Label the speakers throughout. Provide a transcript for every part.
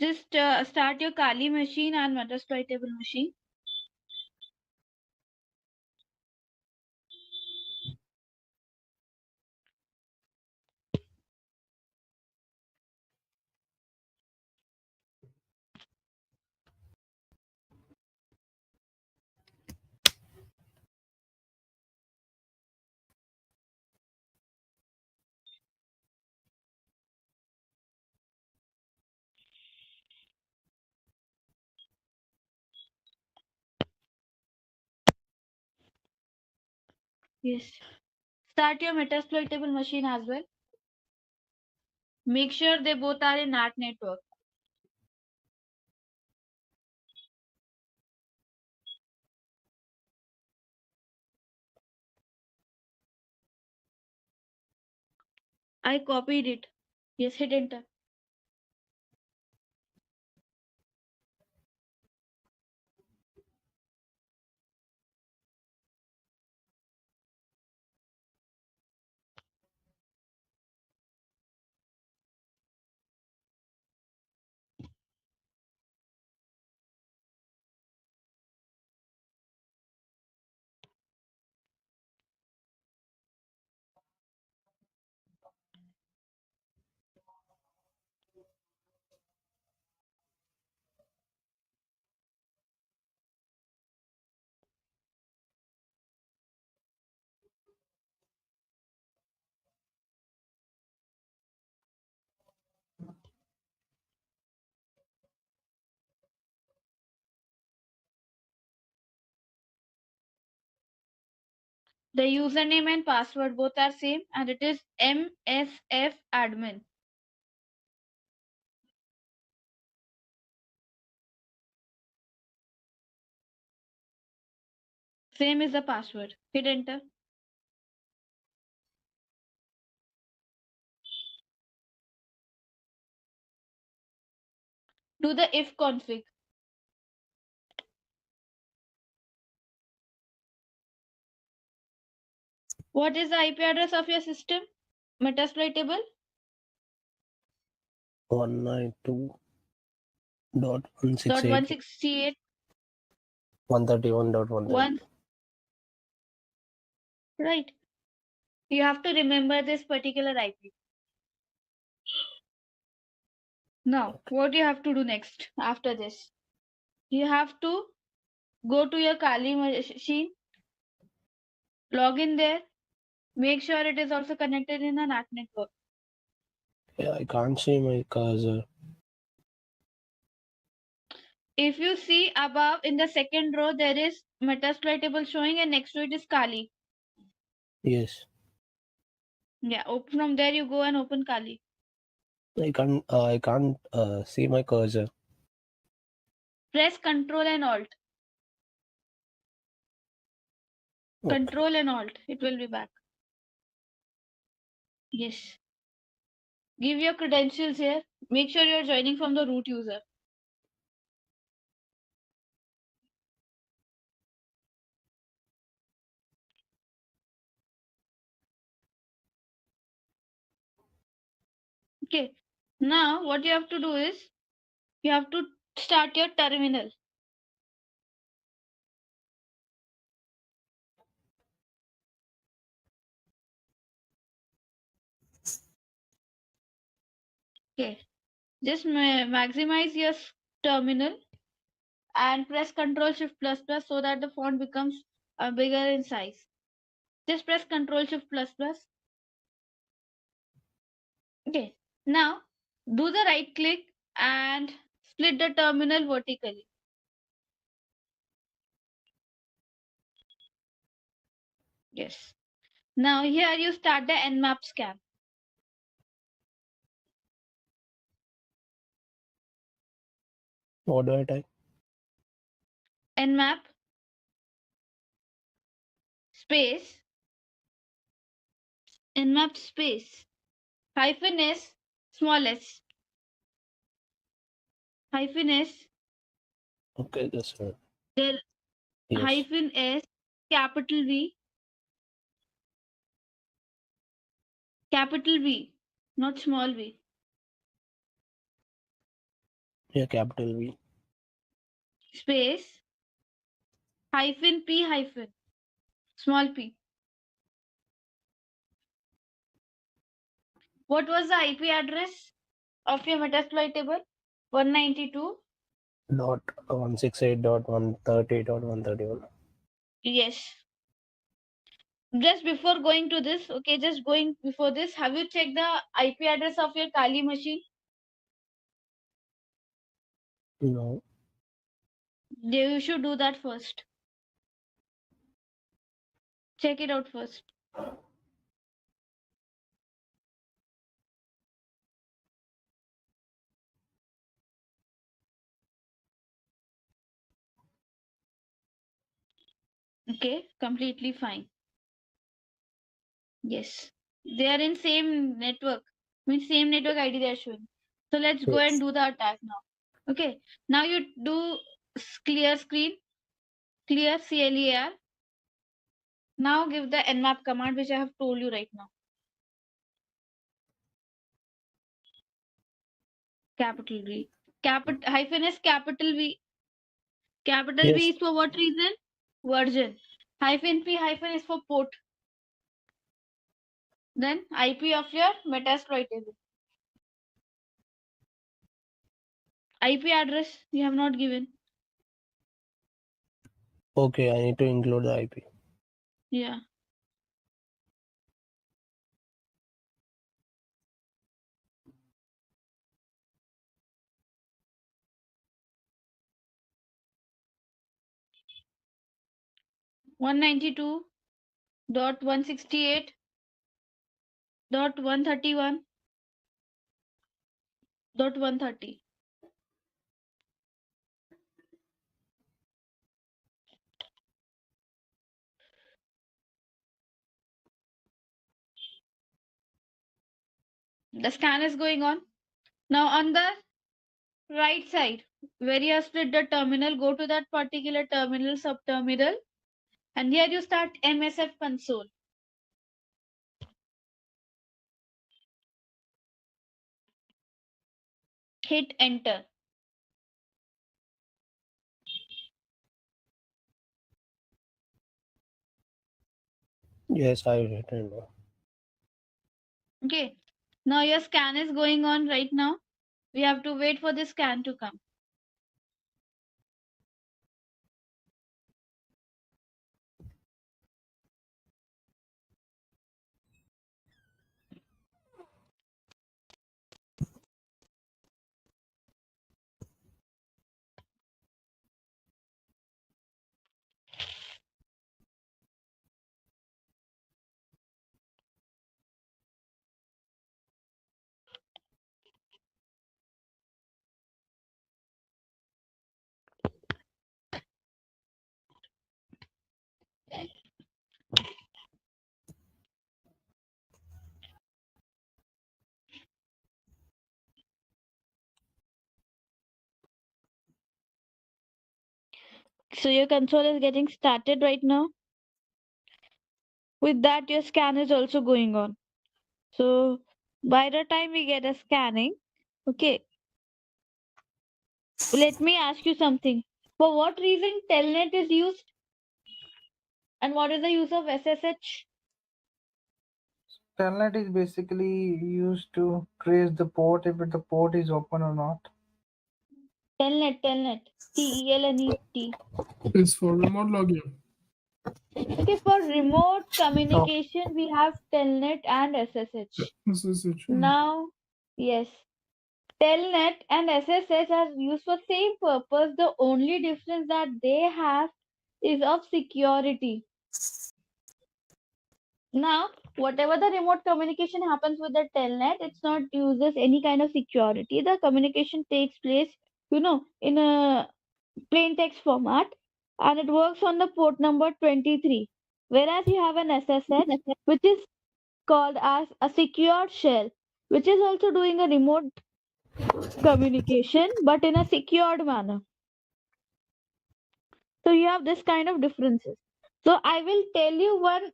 Speaker 1: Just start your Kali machine and metasploitable machine. Yes. Start your metasploitable machine as well. Make sure they both are in NAT network. I copied it. Yes, hit enter. The username and password both are same and it is MSF admin. Same is the password. Hit enter. Do the if config. What is the IP address of your system? Metasploitable?
Speaker 2: 192.168
Speaker 1: .168
Speaker 2: 131.130.
Speaker 1: 1. Right. You have to remember this particular IP. Now, what you have to do next after this? You have to go to your Kali machine, log in there, make sure it is also connected in a NAT network.
Speaker 2: Yeah, I can't see my cursor.
Speaker 1: If you see above in the second row, there is Metasploitable showing and next to it is Kali.
Speaker 2: Yes.
Speaker 1: Yeah, open from there you go and open Kali.
Speaker 2: I can't see my cursor.
Speaker 1: Press Control and Alt.
Speaker 2: Okay.
Speaker 1: Control and Alt. It will be back. Yes. Give your credentials here. Make sure you are joining from the root user. Okay. Now what you have to do is you have to start your terminal. Okay. Just maximize your terminal and press Ctrl Shift plus plus so that the font becomes bigger in size. Just press Ctrl Shift plus plus. Okay. Now do the right click and split the terminal vertically. Yes. Now here you start the nmap scan.
Speaker 2: What do I type?
Speaker 1: Nmap space nmap space -s small s -s
Speaker 2: Okay, that's right.
Speaker 1: there
Speaker 2: Yes.
Speaker 1: -s capital V capital V, not small v.
Speaker 2: Yeah, capital V.
Speaker 1: space hyphen p hyphen small p. What was the IP address of your Metasploit table? 192.
Speaker 2: Dot 168.130.131.
Speaker 1: Yes. Just before going to this, okay, just going before this, have you checked the IP address of your Kali machine?
Speaker 2: No.
Speaker 1: You should do that first. Check it out first. Okay, completely fine. Yes. They are in same network. Means same network ID they are showing. So let's go and
Speaker 2: Yes.
Speaker 1: do the attack now. Okay. Now you do clear screen. Clear CLER. Now give the nmap command which I have told you right now. Capital V. Capital hyphen is capital V. Capital V
Speaker 2: Yes.
Speaker 1: is for what reason? Version. Hyphen P hyphen is for port. Then IP of your Metasploit table. IP address you have not given.
Speaker 2: Okay, I need to include the IP.
Speaker 1: Yeah. One 192.168.131.130. The scan is going on. Now on the right side, where you have split the terminal, go to that particular terminal, subterminal, and here you start MSF console. Hit enter.
Speaker 2: Yes, I written.
Speaker 1: Okay. Now your scan is going on right now. We have to wait for the scan to come. So your console is getting started right now. With that, your scan is also going on. So by the time we get a scanning, okay, let me ask you something. For what reason telnet is used and what is the use of SSH?
Speaker 3: Telnet is basically used to trace the port if the port is open or not.
Speaker 1: Telnet, TELNET.
Speaker 4: It's for remote login.
Speaker 1: Okay, for remote
Speaker 3: Oh,
Speaker 1: communication, we have telnet and SSH.
Speaker 4: SSH.
Speaker 1: Now, yes, telnet and SSH are used for same purpose. The only difference that they have is of security. Now, whatever the remote communication happens with the telnet, it's not uses any kind of security. The communication takes place, in a plain text format, and it works on the port number 23. Whereas you have an SSH, which is called as a secured shell, which is also doing a remote communication, but in a secured manner. So you have this kind of differences. So I will tell you one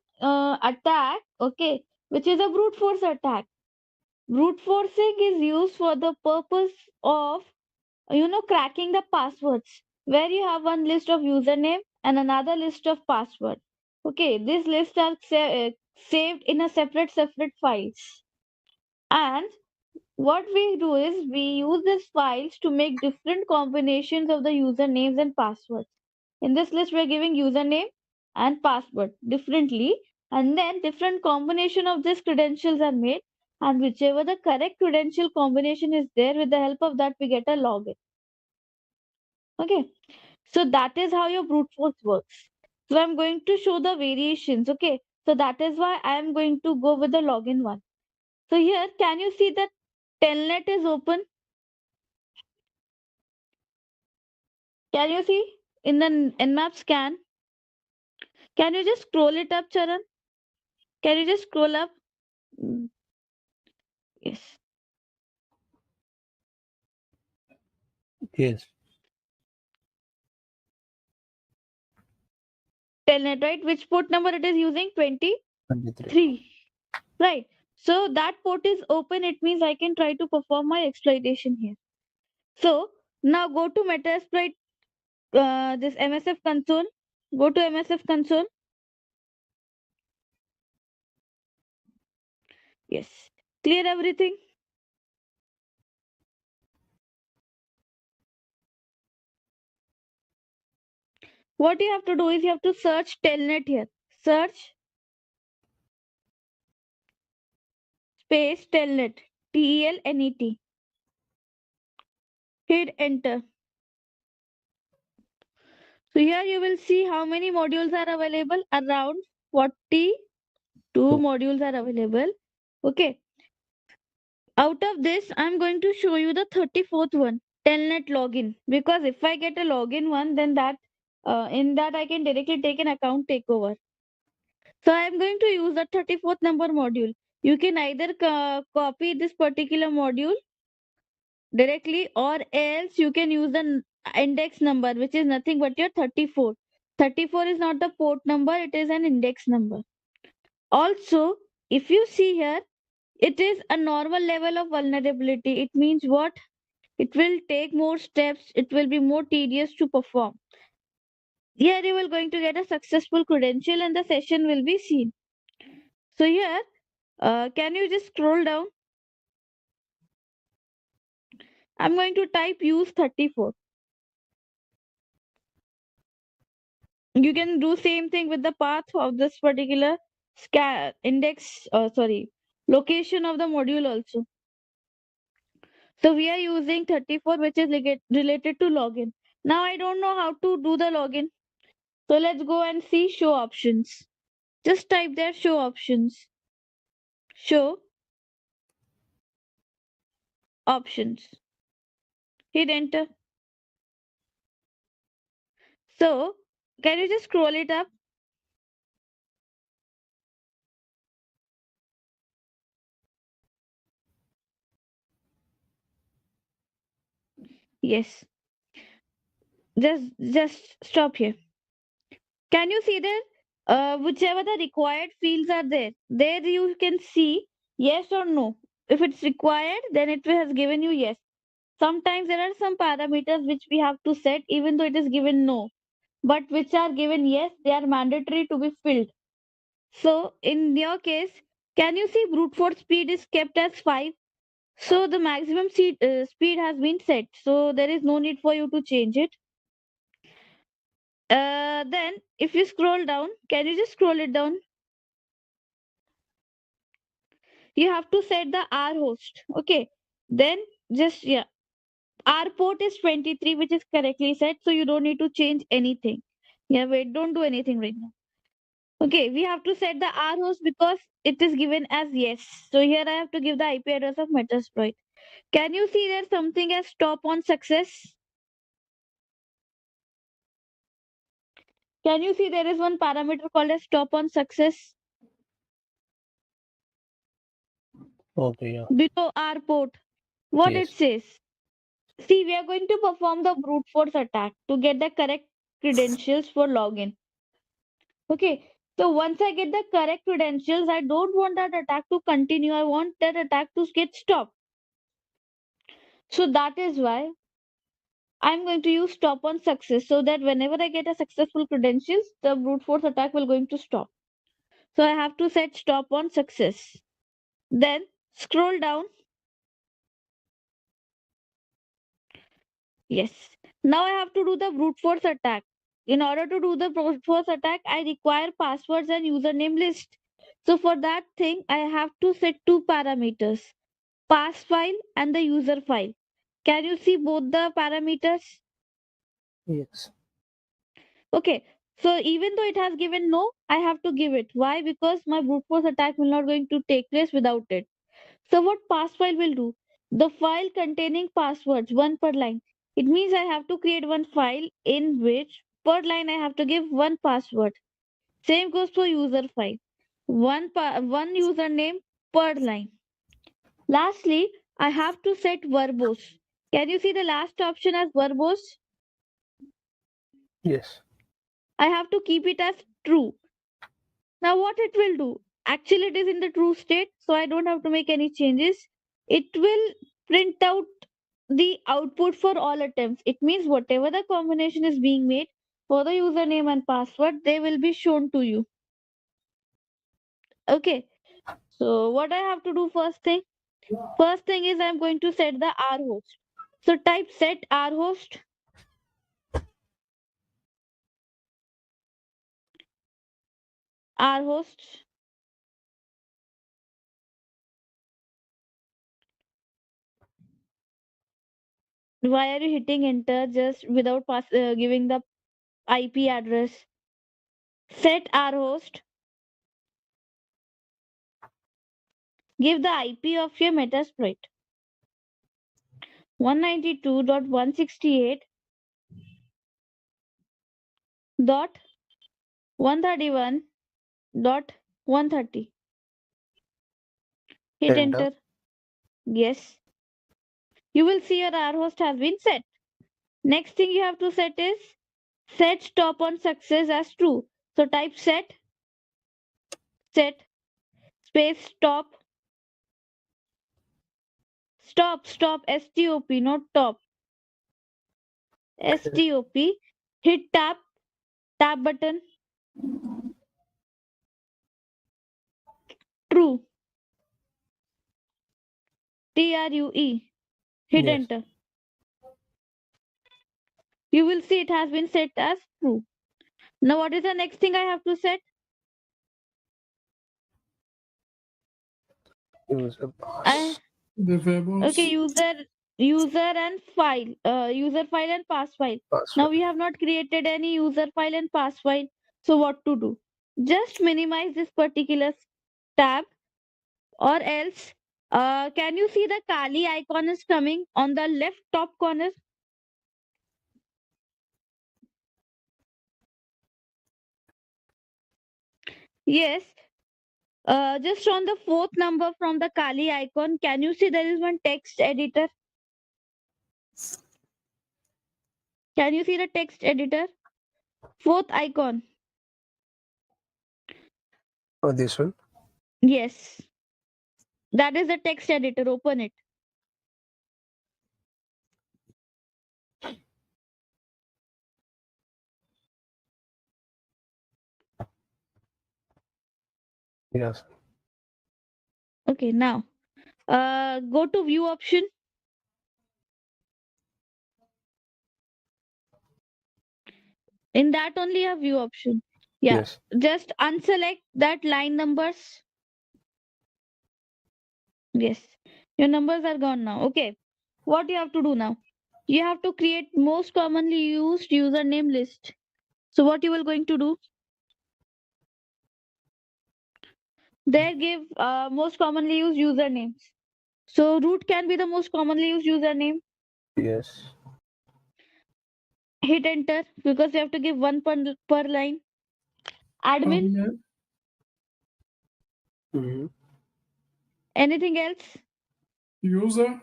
Speaker 1: attack, okay, which is a brute force attack. Brute forcing is used for the purpose of cracking the passwords, where you have one list of username and another list of password. Okay, these lists are saved in a separate files. And what we do is we use these files to make different combinations of the usernames and passwords. In this list, we're giving username and password differently, and then different combination of these credentials are made, and whichever the correct credential combination is there, with the help of that, we get a login. Okay, so that is how your brute force works. So I'm going to show the variations. Okay, so that is why I am going to go with the login one. So here, can you see that telnet is open? Can you see in the nmap scan? Can you just scroll it up, Charan? Can you just scroll up? Mm, yes.
Speaker 2: Yes.
Speaker 1: Telnet, right? Which port number it is using?
Speaker 2: 23.
Speaker 1: 23. Right. So that port is open. It means I can try to perform my exploitation here. So now go to Metasploit, this MSF console. Go to MSF console. Yes. Clear everything. What you have to do is you have to search telnet here. Search space telnet. TELNET. Hit enter. So here you will see how many modules are available. Around 42
Speaker 2: So,
Speaker 1: modules are available. Okay. Out of this, I'm going to show you the 34th one, telnet login. Because if I get a login one, then that in that I can directly take an account takeover. So I'm going to use the 34th number module. You can either copy this particular module directly, or else you can use the index number, which is nothing but your 34. 34 is not the port number, it is an index number. Also, if you see here, it is a normal level of vulnerability. It means what? It will take more steps, it will be more tedious to perform. Here you will going to get a successful credential and the session will be seen. So here, can you just scroll down? I'm going to type use 34. You can do same thing with the path of this particular location of the module also. So we are using 34, which is related to login. Now I don't know how to do the login. So let's go and see show options. Just type there show options. Show options. Hit enter. So can you just scroll it up? Yes. Just stop here. Can you see there? Whichever the required fields are there, there you can see yes or no. If it's required, then it has given you yes. Sometimes there are some parameters which we have to set, even though it is given no, but which are given yes, they are mandatory to be filled. So in your case, can you see brute force speed is kept as 5? So the maximum speed has been set. So there is no need for you to change it. Then if you scroll down, can you just scroll it down? You have to set the R host. Okay. Then just, yeah, R port is 23, which is correctly set. So you don't need to change anything. Yeah, wait, don't do anything right now. Okay, we have to set the R host because it is given as yes. So here I have to give the IP address of Metasploit. Can you see there's something as stop on success? Can you see there is one parameter called as stop on success
Speaker 2: okay, yeah.
Speaker 1: below R port? What it
Speaker 2: Yes.
Speaker 1: says? See, we are going to perform the brute force attack to get the correct credentials for login. Okay, so once I get the correct credentials, I don't want that attack to continue. I want that attack to get stopped. So that is why I'm going to use stop on success so that whenever I get a successful credentials, the brute force attack will going to stop. So I have to set stop on success. Then scroll down. Yes. Now I have to do the brute force attack. In order to do the brute force attack, I require passwords and username list. So for that thing, I have to set two parameters, pass file and the user file. Can you see both the parameters?
Speaker 2: Yes.
Speaker 1: Okay. So even though it has given no, I have to give it. Why? Because my brute force attack will not going to take place without it. So what pass file will do? The file containing passwords, one per line. It means I have to create one file in which per line I have to give one password. Same goes for user file. One username per line. Lastly, I have to set verbose. Can you see the last option as verbose?
Speaker 2: Yes.
Speaker 1: I have to keep it as true. Now what it will do? Actually it is in the true state, so I don't have to make any changes. It will print out the output for all attempts. It means whatever the combination is being made for the username and password, they will be shown to you. Okay. So what I have to do first thing? First thing is I'm going to set the R host. So type set R host. R host. Why are you hitting enter just without giving the IP address? Set R host. Give the IP of your Metasploit. 192.168.131.130. Hit
Speaker 2: Enter.
Speaker 1: enter. Yes. You will see your R host has been set. Next thing you have to set is set stop on success as true. So type set space stop stop stop not top stop. Hit tab button. True. TRUE. Hit
Speaker 2: Yes.
Speaker 1: enter. You will see it has been set as true. Now what is the next thing I have to set?
Speaker 2: Use a
Speaker 1: I
Speaker 2: pass.
Speaker 4: The
Speaker 1: okay,
Speaker 4: verbose.
Speaker 1: user file and pass file. Now
Speaker 2: Password.
Speaker 1: we have not created any user file and pass file. So what to do? Just minimize this particular tab or else can you see the Kali icon is coming on the left top corner? Yes. Just on the fourth number from the Kali icon, can you see there is one text editor? Can you see the text editor? Fourth icon.
Speaker 2: Oh, this one.
Speaker 1: Yes. That is the text editor. Open it.
Speaker 2: Yes.
Speaker 1: Okay, now go to view option. In that only a view option. Yeah.
Speaker 2: Yes.
Speaker 1: Just unselect that line numbers. Yes. Your numbers are gone now. Okay. What you have to do now? You have to create most commonly used username list. So what you will going to do? There give most commonly used usernames. So root can be the most commonly used username.
Speaker 2: Yes.
Speaker 1: Hit enter because you have to give one per line. Admin.
Speaker 4: Admin.
Speaker 2: Mm-hmm.
Speaker 1: Anything else?
Speaker 4: User.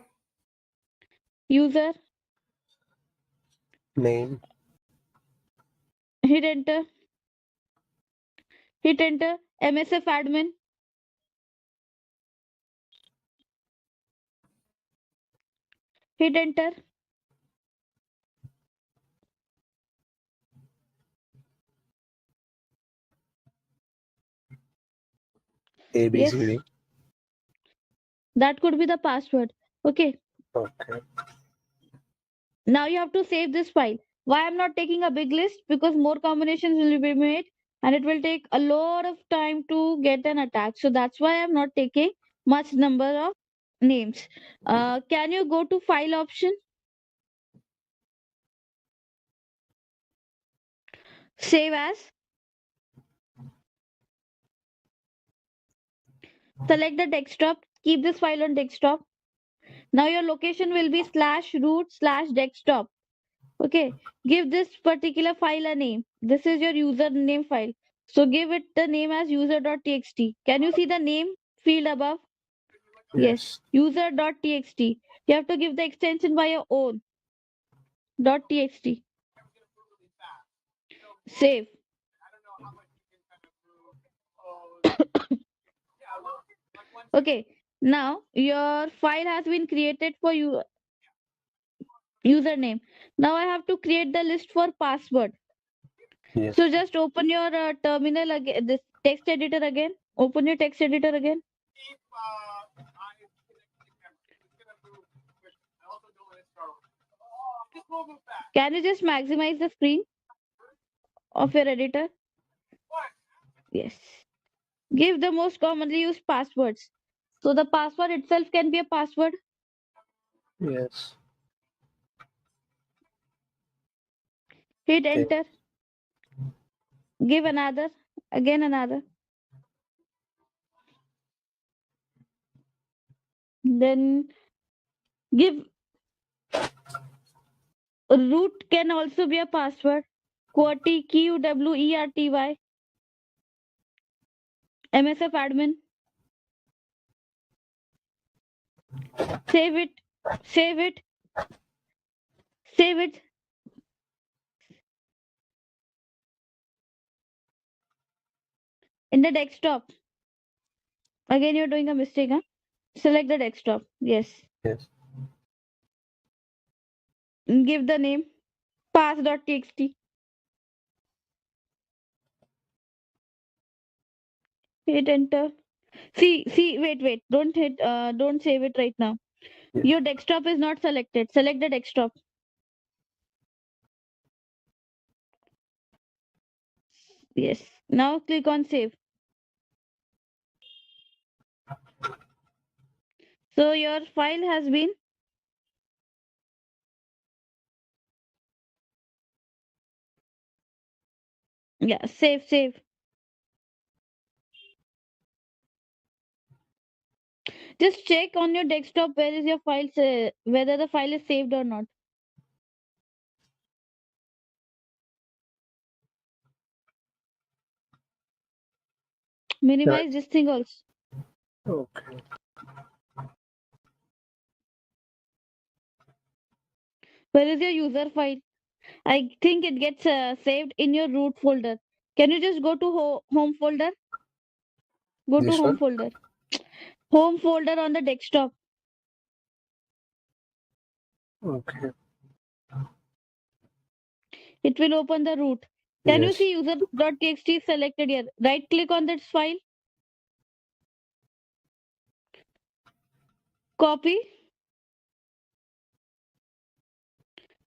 Speaker 1: User.
Speaker 2: Name.
Speaker 1: Hit enter. Hit enter. MSF admin. Hit enter.
Speaker 2: A B
Speaker 1: Yes,
Speaker 2: C D.
Speaker 1: that could be the password. Okay,
Speaker 2: Okay.
Speaker 1: now you have to save this file. Why I'm not taking a big list? Because more combinations will be made and it will take a lot of time to get an attack. So that's why I'm not taking much number of names. Can you go to file option? Save as. Select the desktop. Keep this file on desktop. Now your location will be /root/desktop. Okay. Give this particular file a name. This is your username file. So give it the name as user.txt. Can you see the name field above? Yes.
Speaker 2: Yes.
Speaker 1: User.txt. You have to give the extension by your own. .txt. Save. Okay. Now your file has been created for you username. Now I have to create the list for password.
Speaker 2: Yes.
Speaker 1: So just open your terminal again, this text editor again. Open your text editor again. Can you just maximize the screen of your editor? Yes. Give the most commonly used passwords. So the password itself can be a password.
Speaker 2: Yes.
Speaker 1: Hit
Speaker 2: Okay.
Speaker 1: enter. Give another. Again another. Then give root can also be a password. QWERTY, QWERTY. MSF admin. Save it. Save it. Save it. In the desktop. Again, you're doing a mistake, huh? Select the desktop. Yes.
Speaker 2: Yes.
Speaker 1: Give the name. Pass.txt. Hit enter. See, wait. Don't save it right now.
Speaker 2: Yes.
Speaker 1: Your desktop is not selected. Select the desktop. Yes. Now click on save. So your file has been, yeah, save. Just check on your desktop where is your file, whether the file is saved or not.
Speaker 2: Right.
Speaker 1: Minimize this thing also.
Speaker 2: Okay.
Speaker 1: Where is your user file? I think it gets saved in your root folder. Can you just go to home folder? Go to
Speaker 2: This
Speaker 1: home
Speaker 2: one.
Speaker 1: folder. Home folder on the desktop.
Speaker 2: Okay.
Speaker 1: It will open the root. Can you
Speaker 2: Yes.
Speaker 1: see user.txt is selected here? Right click on this file. Copy.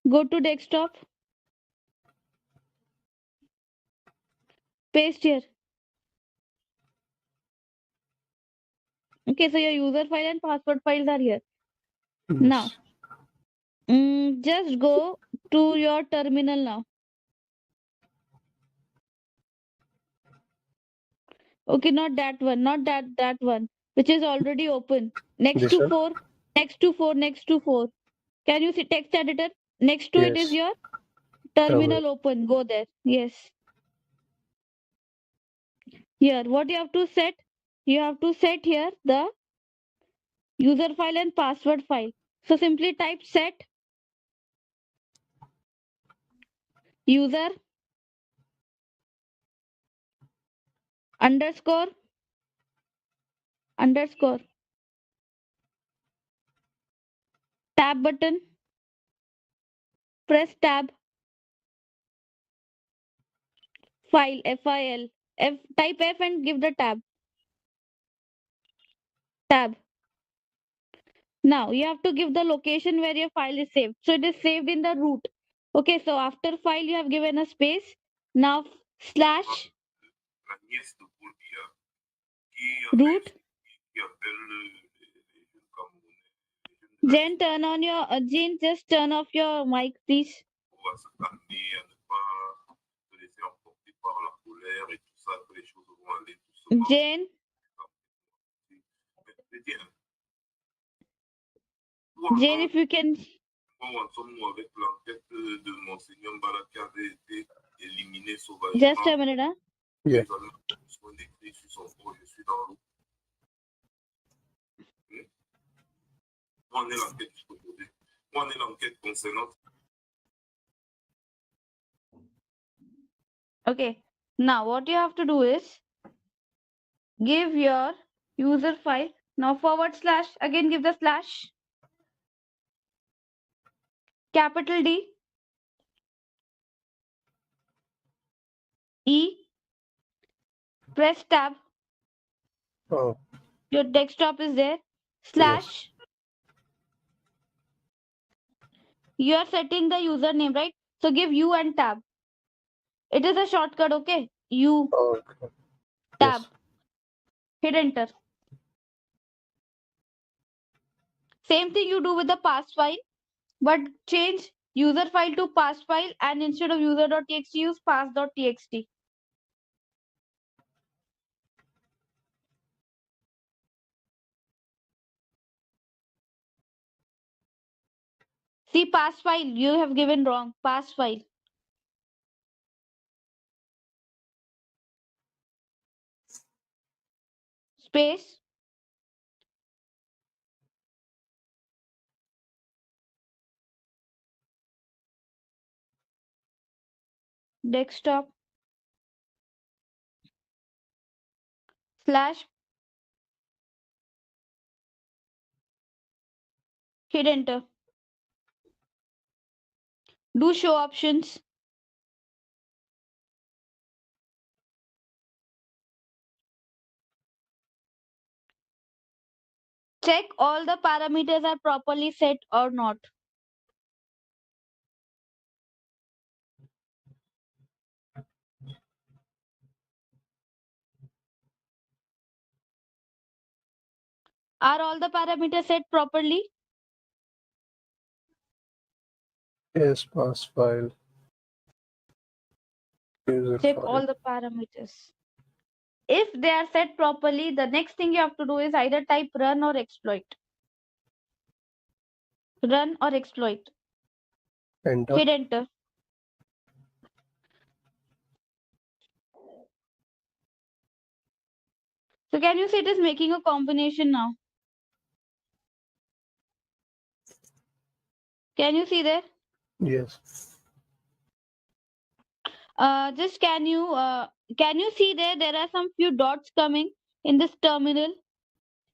Speaker 1: Go to desktop. Paste here. Okay, so your user file and password files are here. Now,
Speaker 2: Yes.
Speaker 1: just go to your terminal now. Okay, not that one, not that one, which is already open. Next
Speaker 2: This
Speaker 1: to
Speaker 2: one.
Speaker 1: four, next to four. Can you see text editor? Next to it is
Speaker 2: Yes.
Speaker 1: your
Speaker 2: Terminal.
Speaker 1: terminal open. Go there. Yes. Here, what you have to set? You have to set here the user file and password file. So simply type set user underscore underscore tab button. Press tab file file. Type F and give the tab. tab. Now you have to give the location where your file is saved. So it is saved in the root. Okay, so after file you have given a space. Now slash
Speaker 5: La nièce de Paul Biya, qui
Speaker 1: root.
Speaker 5: appelle les jeunes Camerounais, les jeunes
Speaker 1: Jen, turn on your Jen, just turn off your mic, please.
Speaker 5: on va se calmer, à ne pas se laisser emporter par la colère et tout ça, que les choses vont aller doucement.
Speaker 1: Jen,
Speaker 5: Mais tiens,
Speaker 1: Jen, if you can.
Speaker 5: où en sommes-nous avec l'enquête de Monseigneur Mbala qui avait été éliminé sauvagement?
Speaker 1: Just a minute, huh?
Speaker 2: Yeah.
Speaker 5: Les amis sont écrits sur son corps, je suis dans l'eau. Où en est l'enquête aujourd'hui? Où en est l'enquête concernant?
Speaker 1: Okay. Now what you have to do is give your user file. Now forward slash, again give the slash. Capital D. E. Press tab.
Speaker 2: Oh,
Speaker 1: Your desktop is there. Slash. You are setting the username, right? So give U and tab. It is a shortcut, okay? U,
Speaker 2: okay.
Speaker 1: tab.
Speaker 2: Yes.
Speaker 1: Hit enter. Same thing you do with the pass file, but change user file to pass file, and instead of user.txt use pass.txt. See, pass file, you have given wrong. Pass file. Space. Desktop. Slash. Hit enter. Do show options. Check all the parameters are properly set or not. Are all the parameters set properly?
Speaker 2: Yes, pass file. User
Speaker 1: Check
Speaker 2: file.
Speaker 1: all the parameters. If they are set properly, the next thing you have to do is either type run or exploit. Run or exploit.
Speaker 2: Enter.
Speaker 1: Hit enter. So can you see it is making a combination now? Can you see there?
Speaker 2: Yes.
Speaker 1: Just can you see there are some few dots coming in this terminal?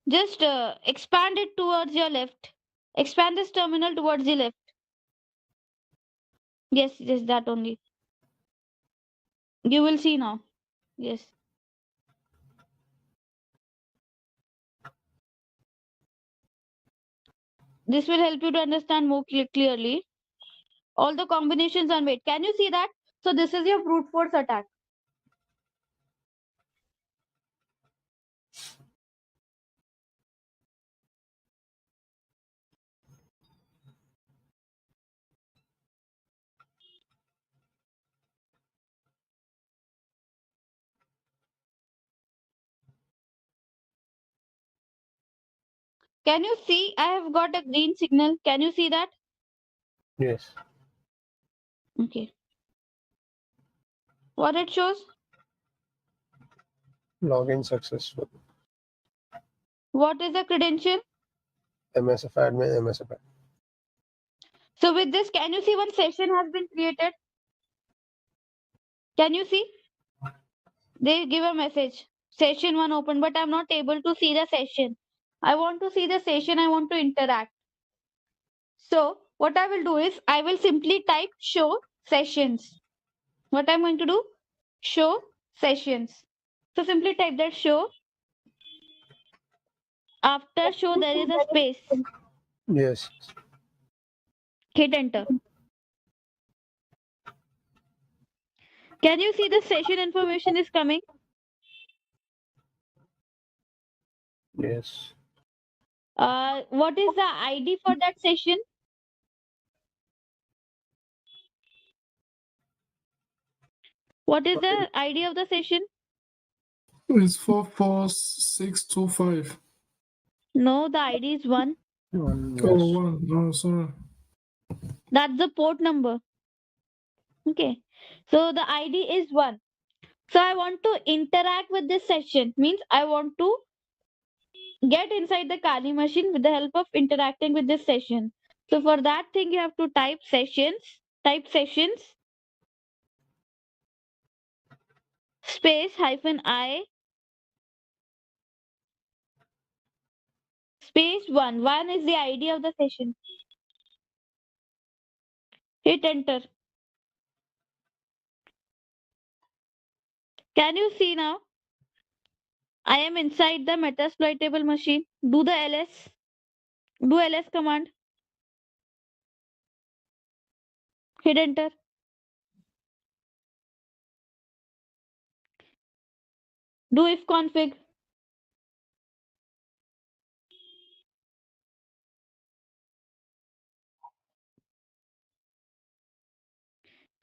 Speaker 1: Just expand it towards your left. Expand this terminal towards the left. Yes, that only. You will see now. Yes. This will help you to understand more clearly. All the combinations are made. Can you see that? So this is your brute force attack. Can you see? I have got a green signal. Can you see that?
Speaker 2: Yes.
Speaker 1: Okay. What it shows?
Speaker 2: Login successful.
Speaker 1: What is the credential?
Speaker 2: MSF admin, MSF admin.
Speaker 1: So with this, can you see one session has been created? Can you see? They give a message. Session 1 open, but I'm not able to see the session. I want to see the session. I want to interact. So what I will do is I will simply type show sessions. What I'm going to do? Show sessions. So simply type that show After show there is a space.
Speaker 2: Yes.
Speaker 1: Hit enter. Can you see the session information is coming?
Speaker 2: Yes.
Speaker 1: What is the ID for that session? What is the ID of the session?
Speaker 4: It's 44625.
Speaker 1: No, the ID is 1.
Speaker 2: Yes.
Speaker 4: Oh, one. Oh, sorry.
Speaker 1: That's the port number. Okay. So the ID is 1. So I want to interact with this session. Means I want to get inside the Kali machine with the help of interacting with this session. So for that thing you have to type sessions, space -I space 1. 1 is the ID of the session. Hit enter. Can you see now? I am inside the metasploitable machine. Do the ls. Do ls command. Hit enter. Do if config.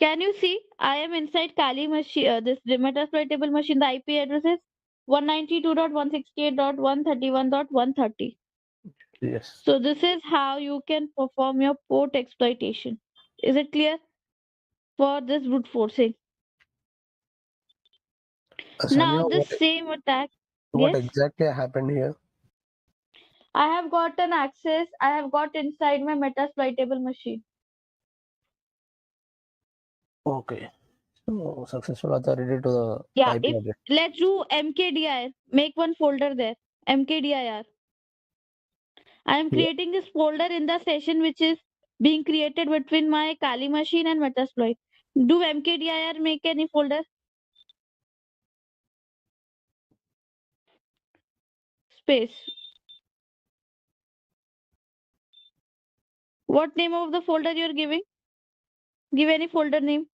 Speaker 1: Can you see? I am inside Kali machine. This metasploitable machine. The IP address is 192.168.131.130.
Speaker 2: Yes.
Speaker 1: So this is how you can perform your port exploitation. Is it clear for this brute forcing? Now
Speaker 2: Sanya,
Speaker 1: this same attack.
Speaker 2: what
Speaker 1: Yes,
Speaker 2: exactly happened here?
Speaker 1: I have got an access. I have got inside my metasploitable machine.
Speaker 2: Okay. So successful authority to the
Speaker 1: Yeah,
Speaker 2: IP
Speaker 1: if
Speaker 2: address.
Speaker 1: let's do mkdir. Make one folder there. Mkdir. I am
Speaker 2: Yeah.
Speaker 1: creating this folder in the session which is being created between my Kali machine and Metasploit. Do mkdir make any folder? Space. What name of the folder you are giving? Give any folder name.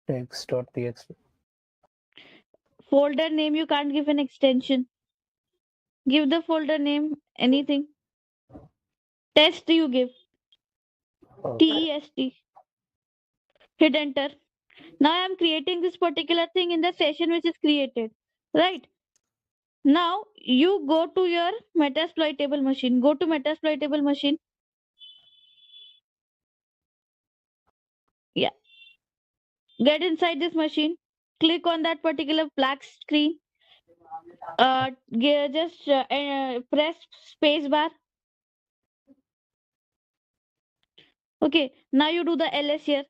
Speaker 2: Text.txt.
Speaker 1: Folder name you can't give an extension. Give the folder name anything. Test you give.
Speaker 2: Okay.
Speaker 1: TEST. Hit enter. Now I am creating this particular thing in the session which is created. Right. Now you go to your Metasploitable machine. Go to Metasploitable machine. Yeah. Get inside this machine. Click on that particular black screen. Just press space bar. Okay. Now you do the ls here.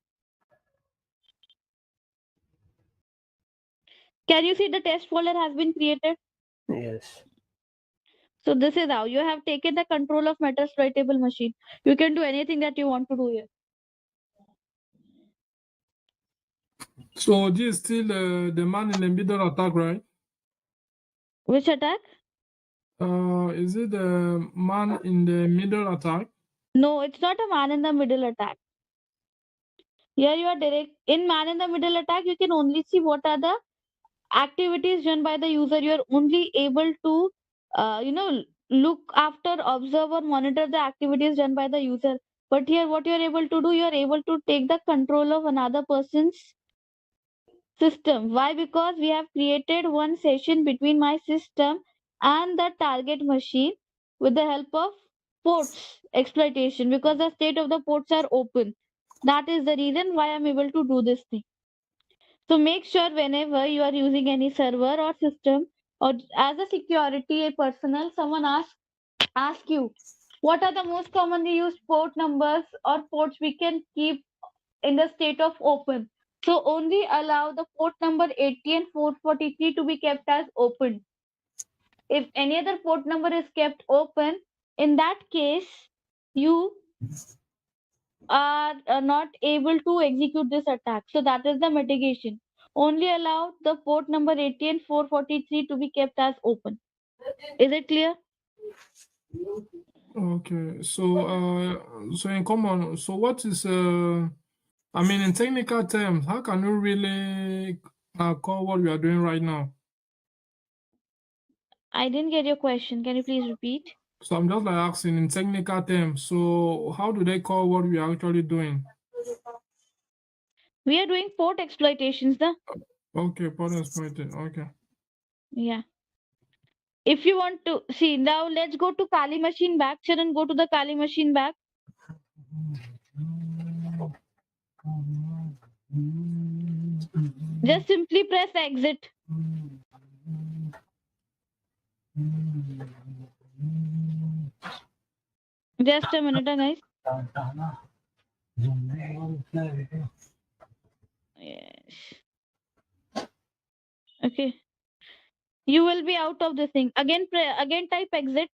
Speaker 1: Can you see the test folder has been created?
Speaker 2: Yes.
Speaker 1: So this is how you have taken the control of Metasploitable machine. You can do anything that you want to do here.
Speaker 4: So this is still the man in the middle attack, right?
Speaker 1: Which attack?
Speaker 4: Is it the man in the middle attack?
Speaker 1: No, it's not a man in the middle attack. Here you are direct in man in the middle attack. You can only see what are the activities done by the user. You are only able to, look after, observe, or monitor the activities done by the user. But here, what you are able to do, you are able to take the control of another person's system. Why? Because we have created one session between my system and the target machine with the help of ports exploitation, because the state of the ports are open. That is the reason why I'm able to do this thing. So make sure whenever you are using any server or system, or as a security personnel, someone ask you what are the most commonly used port numbers or ports we can keep in the state of open. So only allow the port number 80 and 443 to be kept as open. If any other port number is kept open, in that case, you are not able to execute this attack. So that is the mitigation. only allow the port number 80 and 443 to be kept as open. Is it clear?
Speaker 4: Okay, so in common, so what is I mean, in technical terms, how can you really call what we are doing right now?
Speaker 1: I didn't get your question. Can you please repeat?
Speaker 4: So I'm just like asking in technical terms. So how do they call what we are actually doing?
Speaker 1: We are doing port exploitations, the
Speaker 4: Okay, port exploited. Okay.
Speaker 1: yeah. If you want to see now, let's go to Kali machine back. Sharon, go to the Kali machine back. Just simply press exit. Just a minute, guys. Yes. Okay. You will be out of the thing. Again, type exit.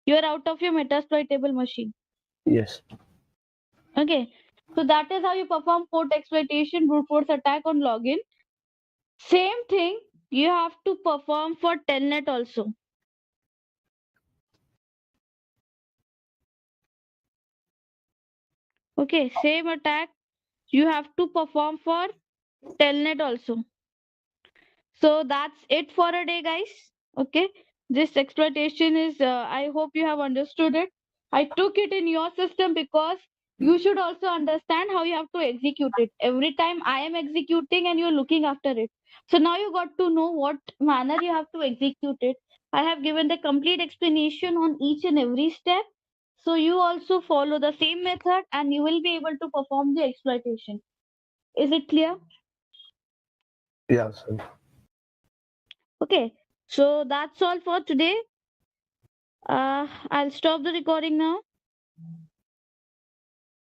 Speaker 1: You are out of your metasploitable machine.
Speaker 2: Yes.
Speaker 1: Okay. So that is how you perform port exploitation, brute force attack on login. Same thing you have to perform for telnet also. Okay, same attack you have to perform for telnet also. So that's it for a day, guys. Okay, this exploitation is I hope you have understood it. I took it in your system because you should also understand how you have to execute it. Every time I am executing and you're looking after it, so now you got to know what manner you have to execute it. I have given the complete explanation on each and every step, so you also follow the same method and you will be able to perform the exploitation. Is it clear?
Speaker 2: Yes.
Speaker 1: Okay, so that's all for today. I'll stop the recording now.